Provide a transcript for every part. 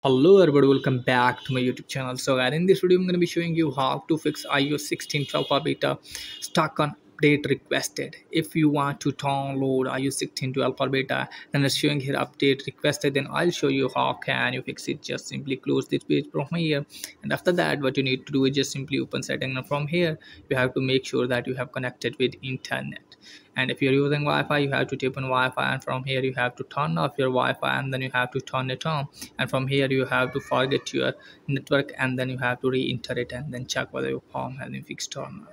Hello everybody, welcome back to my YouTube channel. So guys, in this video I'm going to be showing you how to fix iOS 16 alpha beta stuck on update requested. If you want to download iOS 16 to alpha beta and it's showing here update requested, then I'll show you how can you fix it. Just simply close this page from here, and after that what you need to do is just simply open settings, and from here you have to make sure that you have connected with internet. And if you're using Wi-Fi, you have to tap on Wi-Fi, and from here you have to turn off your Wi-Fi and then you have to turn it on, and from here you have to forget your network and then you have to re-enter it and then check whether your phone has been fixed or not.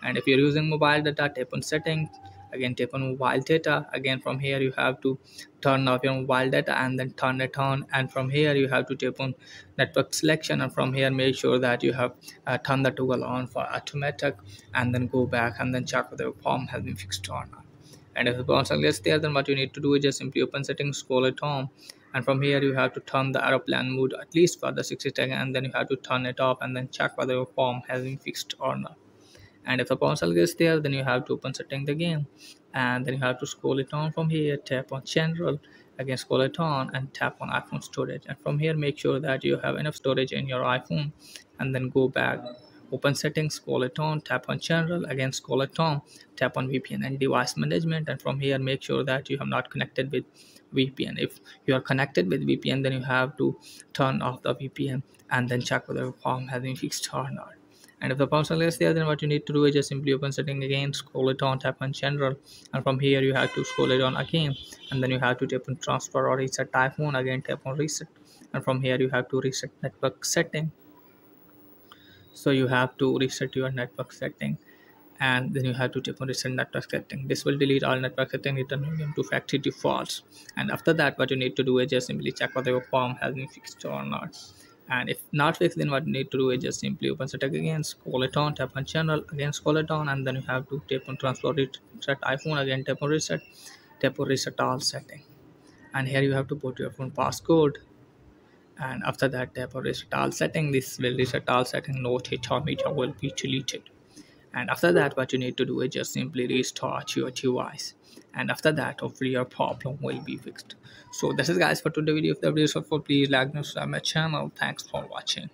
And if you're using mobile data, tap on settings, again tap on mobile data, again from here you have to turn off your mobile data and then turn it on, and from here you have to tap on network selection, and from here make sure that you have turned the toggle on for automatic, and then go back and then check whether your phone has been fixed or not. And if the console is there, then what you need to do is just simply open settings, scroll it on, and from here you have to turn the aeroplane mode at least for the 60 seconds, and then you have to turn it off and then check whether your phone has been fixed or not. And if the console is there, then you have to open settings again, and then you have to scroll it on. From here tap on general, again scroll it on and tap on iPhone storage, and from here make sure that you have enough storage in your iPhone, and then go back, open settings, scroll it on, tap on general, again scroll it on, tap on VPN and device management, and from here make sure that you have not connected with VPN. If you are connected with VPN, then you have to turn off the VPN and then check whether your phone has been fixed or not. And if the console is there, then what you need to do is just simply open setting again, scroll it on, tap on general, and from here you have to scroll it on again, and then you have to tap on transfer or reset iPhone, again tap on reset, and from here you have to reset network setting. So you have to reset your network setting, and then you have to tap on reset network setting. This will delete all network setting, returning them to factory defaults. And after that what you need to do is just simply check whether your phone has been fixed or not. And if not fixed, then what you need to do is just simply open setting again, scroll it on, tap on channel, again scroll it on, and then you have to tap on transfer reset iPhone, again tap on reset, tap on reset all setting, and here you have to put your phone passcode, and after that tap on reset all setting. This will reset all setting, no data meter will be deleted. And after that what you need to do is just simply restart your device, and after that hopefully your problem will be fixed. So this is guys for today's video. If the video is helpful, please like and subscribe my channel. Thanks for watching.